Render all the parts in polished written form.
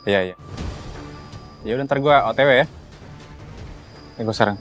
Iya, iya. Ya udah ntar gue OTW ya. Gue sekarang.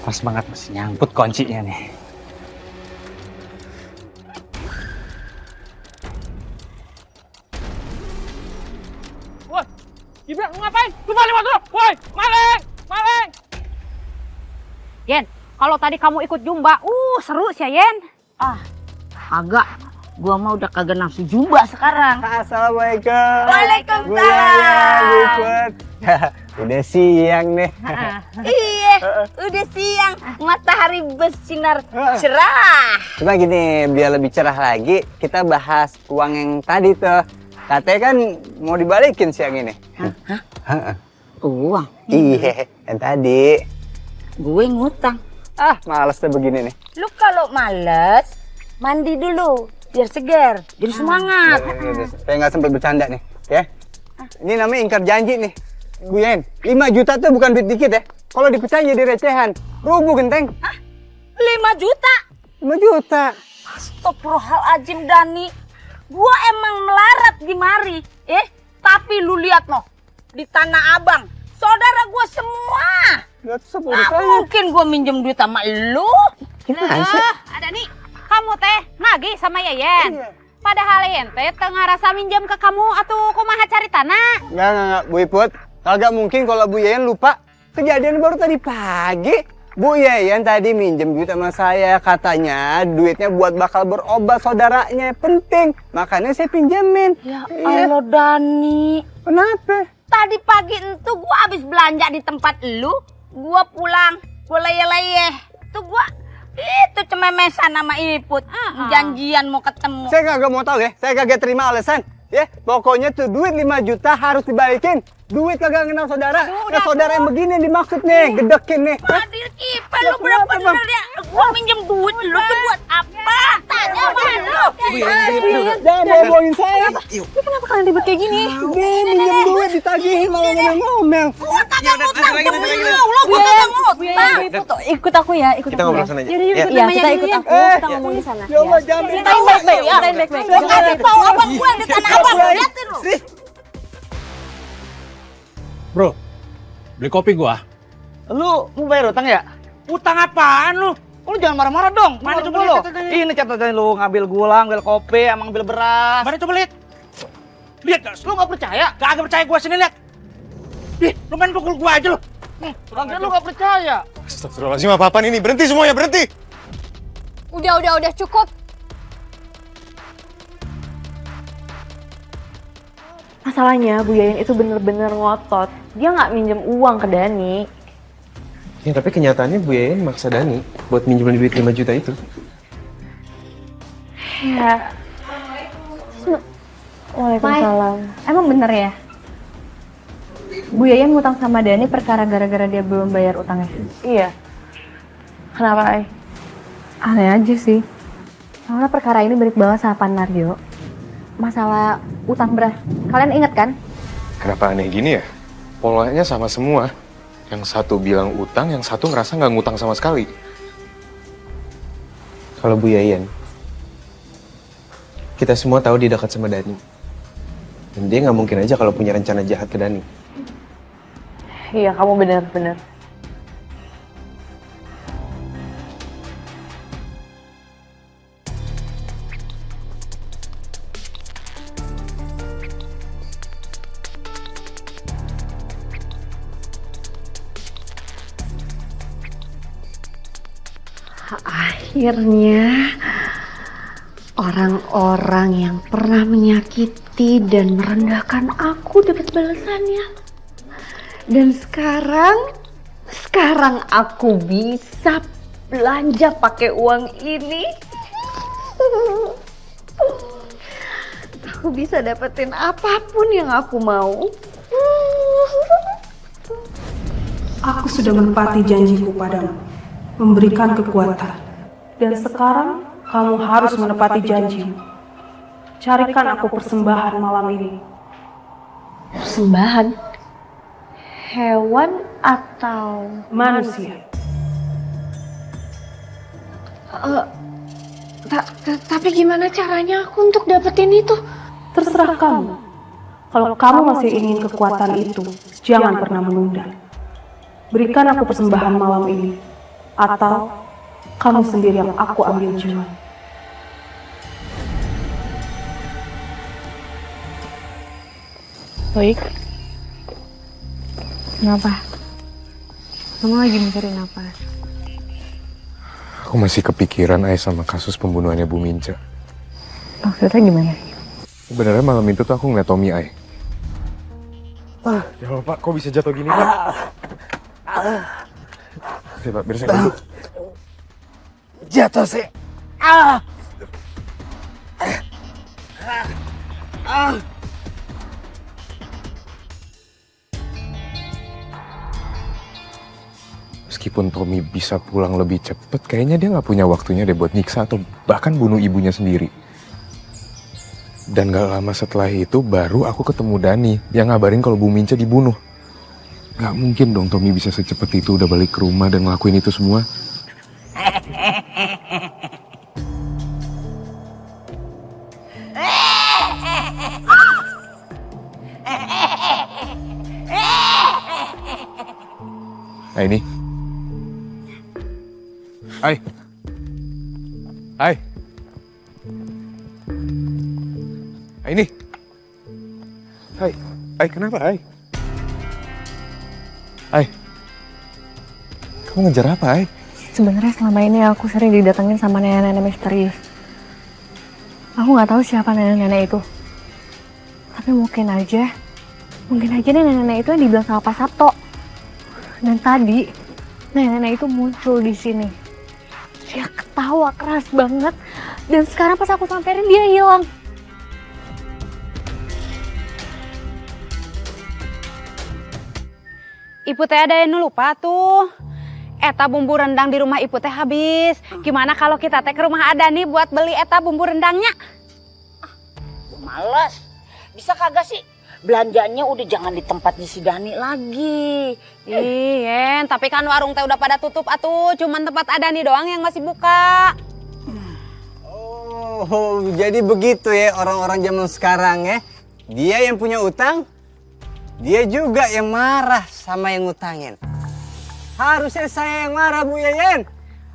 Pas banget masih nyangkut kuncinya nih. Woi, Gibran, lu ngapain? Lu balik motor! Woi, maling! Maling! Yen, kalau tadi kamu ikut jumba, seru sih ya, Yen. Agak, gua mah udah kagak nafsu jumba sekarang. Assalamualaikum. Waalaikumsalam. Bu Yaya, Bu Iput. Udah siang nih. Iya, udah siang. Matahari bersinar cerah. Cuma gini, biar lebih cerah lagi, kita bahas uang yang tadi tuh. Katanya kan mau dibalikin siang ini. Uang, Iya, yang tadi. gue ngutang. Males tuh begini nih. Lu kalau males, mandi dulu. Biar segar, biar semangat. Saya nggak sempat bercanda nih, ya. Ini namanya ingkar janji nih. Bu Yen, 5 juta tuh bukan duit dikit ya. Kalau dipecah jadi recehan. Rubuh genteng. 5 juta. 5 juta. Astagfirullahaladzim, Dani. Gua emang melarat di mari. Tapi lu lihat noh. Di Tanah Abang. Saudara gua semua. Lihat Gak sepuluh saya. mungkin gua minjem duit sama lu. Gimana sih? Ada nih, kamu teh nagih sama Yayan. Iya. Padahal Yayan teh tengah rasa minjem ke kamu atau kumaha cari tanah. Enggak, Bu Iput. Kagak mungkin kalau Bu Yayan lupa. Kejadian baru tadi pagi. Bu Yayan tadi minjem duit sama saya. Katanya duitnya buat bakal berobat saudaranya. Penting. Makanya saya pinjemin. Ya Iya. Allah, Dani. Kenapa? Tadi pagi itu gua habis belanja di tempat lu. Gua pulang. Gua leyeh-leyeh. Tuh gua itu cememesan sama Iput. Janjian mau ketemu. Saya kagak mau tahu ya. Saya kagak terima alasan. Ya, pokoknya tuh duit 5 juta harus dibalikin. Duit kagak kenal saudara. Nah, saudara yang begini yang dimaksud nih, gedekin nih. Hadir Kipa, lu bener-bener ya. Gua minjem duit lu tuh buat apa? Tanya sama lu. Jangan bohongin saya. Kenapa kalian ribet kayak gini? Nih, minjem duit ditagihin malah ngomel-ngomel. Gua kagak ngutang demi lu. Gua kagak ngutang. Ikut aku ya, ikut Kita ngobrol sana aja. Iya, kita ikut aku, kita ngomong di sana. Ya Allah, jangan Ceritain baik-baik, ceritain baik-baik. Gua kasih tahu abang gua di Tanah Abang. Liatin lu. Bro, beli kopi gua. Lu mau bayar utang ya? Utang apaan lu? Lu jangan marah-marah dong. Mana coba lu? Ini catatan lu ngambil gula, ngambil kopi, emang ngambil beras. Mana coba lihat. Lihat gak? Lu nggak percaya? Gak percaya gua sini lihat. Ih, lu main pukul gua aja lu. Kan lu nggak percaya. Astagfirullahaladzim, apa-apaan ini? Berhenti semuanya, berhenti! Udah cukup. Masalahnya Bu Yayan itu bener-bener ngotot. Dia nggak minjem uang ke Dani. Ya, tapi kenyataannya Bu Yayan maksa Dani buat minjemin duit 5 juta itu. Ya. Waalaikumsalam. Emang bener ya? Bu Yayan ngutang sama Dani perkara gara-gara dia belum bayar utangnya? Iya. Kenapa, Ay? Aneh aja sih. Soalnya perkara ini mirip banget sama Pak Narjo. Masalah utang beras. Kalian inget kan? Kenapa aneh gini ya? Polanya sama semua. Yang satu bilang utang, yang satu ngerasa nggak ngutang sama sekali. Kalau Bu Yayan, kita semua tahu dia dekat sama Dani. Dan dia nggak mungkin aja kalau punya rencana jahat ke Dani. Iya, kamu bener-bener. Akhirnya orang-orang yang pernah menyakiti dan merendahkan aku dapat balasannya. Dan sekarang aku bisa belanja pakai uang ini. Aku bisa dapetin apapun yang aku mau. Aku sudah menepati janjiku padamu, memberikan kekuatan. Dan sekarang kamu harus menepati janjimu. Carikan aku persembahan malam ini. Persembahan? Hewan atau Manusia. Tapi gimana caranya aku untuk dapetin itu? Terserah kamu. Kalau kamu masih ingin kekuatan itu, jangan pernah menunda. Berikan aku persembahan malam ini, atau kamu sendiri yang aku ambil jiwa. Baik. Kenapa? Kamu lagi mikirin apa? Aku masih kepikiran Ai sama kasus pembunuhannya Bu Minca. Maksudnya gimana? Sebenarnya malam itu tuh aku ngeliat Tommy, Ai. Ya Allah, Pak, kok bisa jatuh gini, Pak? Oke, Pak, biar saya bantu. Jatuh sih. Meskipun Tommy bisa pulang lebih cepet, kayaknya dia nggak punya waktunya deh buat nyiksa atau bahkan bunuh ibunya sendiri. Dan gak lama setelah itu baru aku ketemu Dani yang ngabarin kalau Bu Minca dibunuh. Gak mungkin dong Tommy bisa secepat itu udah balik ke rumah dan ngelakuin itu semua. Nah ini. Hai. Hai. Hai ini. Hai. Hai, kenapa, Hai? Hai. Kamu ngejar apa, Hai? Sebenarnya selama ini aku sering didatengin sama nenek-nenek misterius. Aku nggak tahu siapa nenek-nenek itu. Tapi mungkin aja nenek-nenek itu yang dibilang sama Pak Sabto. Dan tadi nenek-nenek itu muncul di sini. Dia ketawa keras banget. Dan sekarang pas aku samperin dia hilang. Ibu teh ada yang lupa tuh. Eta bumbu rendang di rumah ibu teh habis. Gimana kalau kita teh ke rumah Adani buat beli eta bumbu rendangnya? Males. Bisa kagak sih? Belanjanya udah jangan di tempatnya si Dani lagi. Iya, tapi kan warung teh udah pada tutup atuh. Cuman tempat Adani doang yang masih buka. Oh, jadi begitu ya orang-orang zaman sekarang ya. Dia yang punya utang, dia juga yang marah sama yang ngutangin. Harusnya saya yang marah, Bu Yeyen.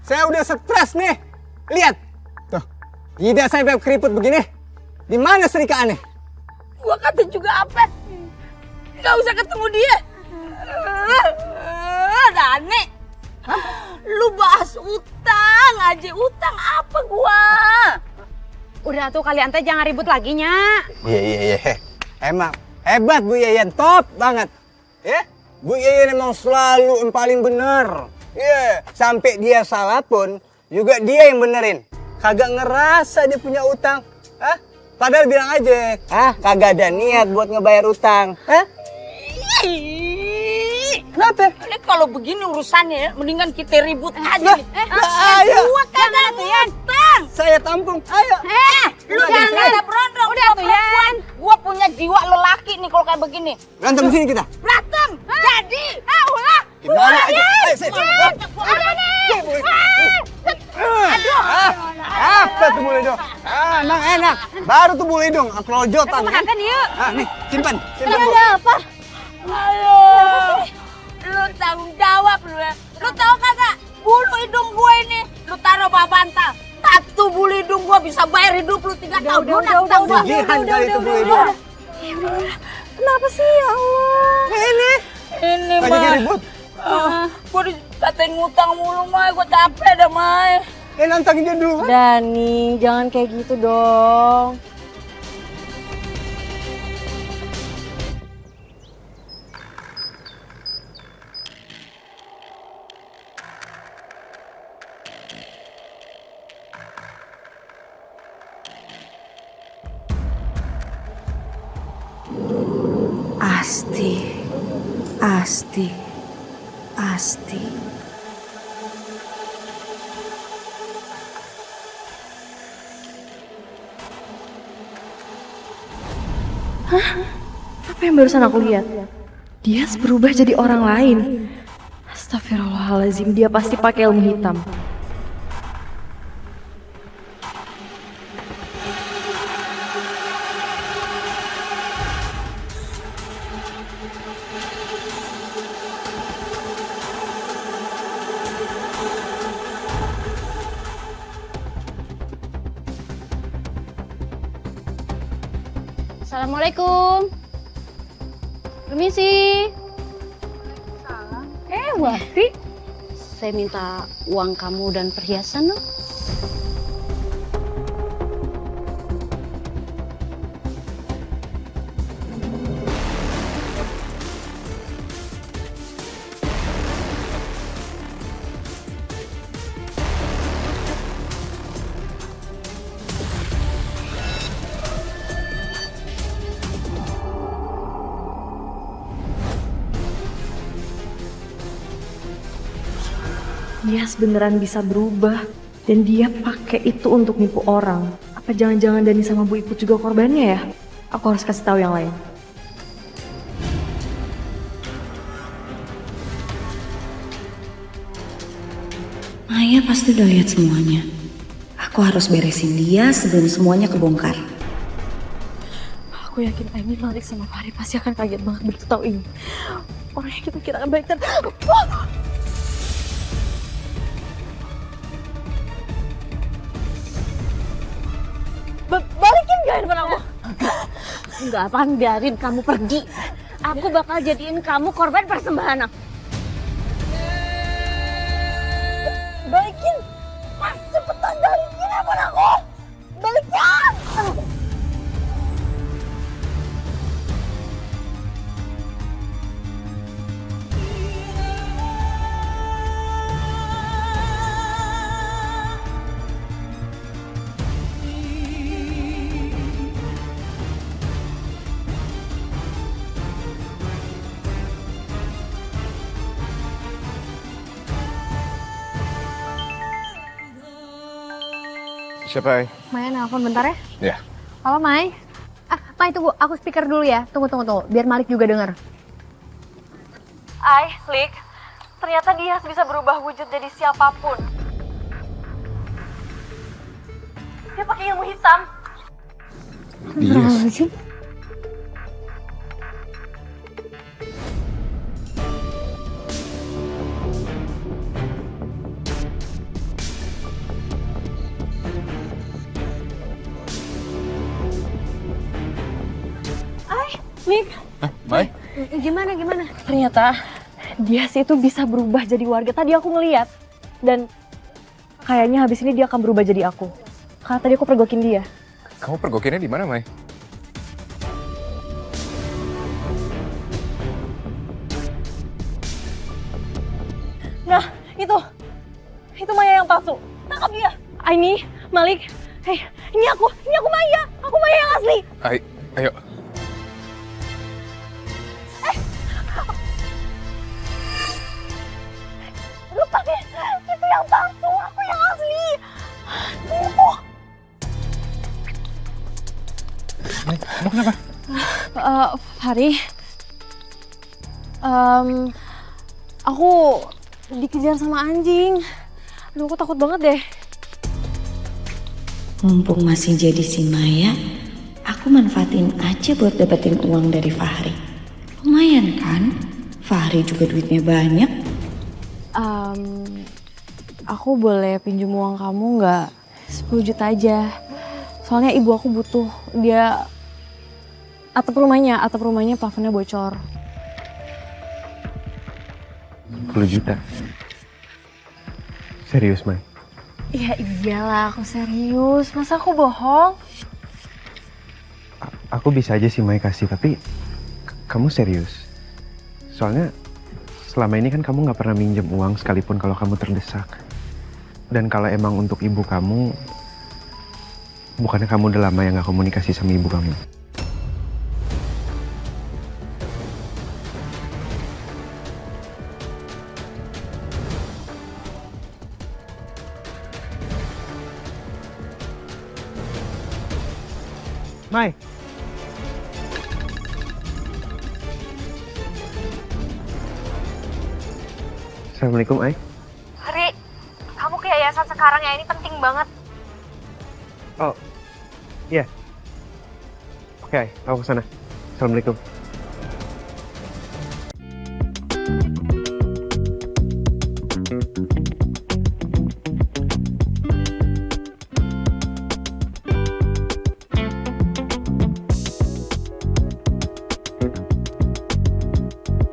Saya udah stres nih. Lihat. Tuh, lidah saya beb keriput begini. Di mana serikaannya? Gua kata juga apa? Gak usah ketemu dia. Dani. Lu bahas utang aja. Utang apa gua? Udah tuh kalian teh jangan ribut lagi, Nya. Iya. Emang hebat Bu Yeyen, top banget. Ya? Bu Yeyen emang selalu yang paling bener. Iya, sampai dia salah pun juga dia yang benerin. Kagak ngerasa dia punya utang. Hah? Padahal bilang aja, kagak ada niat buat ngebayar utang. Hah? Kenapa? Ini kalau begini urusannya ya, mendingan kita ribut aja. Ayo. Gua kagak ngutang. Saya tampung. Ayo. Lu jangan ada berondong. Udah tuh Yan. Gua punya jiwa lelaki nih kalau kayak begini. Berantem di sini kita. Berantem. Jadi. Ulah. Gimana aja? Ada nih. Aduh. Apa tuh bulu hidung? Emang enak. Baru tuh bulu hidung, kelojotan. Makan yuk. Nih, simpan. Ada apa? Ayo. Lu tanggung jawab lu ya. Lu tahu kagak? Bulu hidung gue ini lu taruh bawah bantal. Satu bulu hidung gue bisa bayar hidup lu 3 tahun. Udah. Pegihan kali itu bulu hidung. Kenapa sih ya Allah? Ini Ini lagi mah. ribut. Gue dikatain ngutang mulu, Mai. Gue capek dah, Mai. Dan nantang dia dulu. Dani, jangan kayak gitu dong. Asti, Asti, Asti. Apa yang barusan aku lihat? Dia berubah jadi orang lain. Astagfirullahaladzim, dia pasti pakai ilmu hitam. Assalamualaikum. Permisi. Wasti? Saya minta uang kamu dan perhiasan dong. Dia beneran bisa berubah. Dan dia pakai itu untuk nipu orang. Apa jangan-jangan Dani sama Bu Iput juga korbannya ya? Aku harus kasih tahu yang lain. Maya pasti udah lihat semuanya. Aku harus beresin dia sebelum semuanya kebongkar. Aku yakin Aini, Malik sama Fahri pasti akan kaget banget begitu tahu ini. Orang yang kita kira akan baik dan... Balikin gak handphone aku? Enggak akan biarin kamu pergi. Aku bakal jadiin kamu korban persembahan aku. Balikin! Mas, cepetan balikin handphone aku! Balikin! Siapa, Ai? Maya nelfon bentar ya. Ya. Halo, Mai. Mai tunggu, aku speaker dulu ya. Tunggu, biar Malik juga dengar. Lik, ternyata dia bisa berubah wujud jadi siapapun. Dia pakai ilmu hitam. Yes. Lik, Mai? Gimana? ternyata dia itu bisa berubah jadi warga. Tadi aku ngeliat. Dan kayaknya habis ini dia akan berubah jadi aku. Karena tadi aku pergokin dia. Kamu pergokinnya di mana, Mai? Nah, itu Maya yang palsu. Tangkap dia. Aini, Malik, hei, ini aku Maya. Aku Maya yang asli. Ayo. Lepasin, itu yang palsu, aku yang asli. Kamu kenapa? Fahri, aku dikejar sama anjing. Aduh, aku takut banget deh. Mumpung masih jadi si Maya, aku manfaatin aja buat dapetin uang dari Fahri. Lumayan kan? Fahri juga duitnya banyak. Aku boleh pinjam uang kamu nggak? 10 juta aja. Soalnya ibu aku butuh. Dia atap rumahnya plafonnya bocor. 10 juta. Serius, Mai? Ya iyalah, aku serius. Masa aku bohong? Aku bisa aja sih Mai kasih, tapi kamu serius. Soalnya selama ini kan kamu nggak pernah minjem uang sekalipun kalau kamu terdesak. Dan kalau emang untuk ibu kamu, bukannya kamu udah lama ya nggak komunikasi sama ibu kamu? Mai. Assalamualaikum, Ai. Hari, kamu ke yayasan sekarang ya, ini penting banget. Oh, iya. Oke, Ai, aku kesana. Assalamualaikum.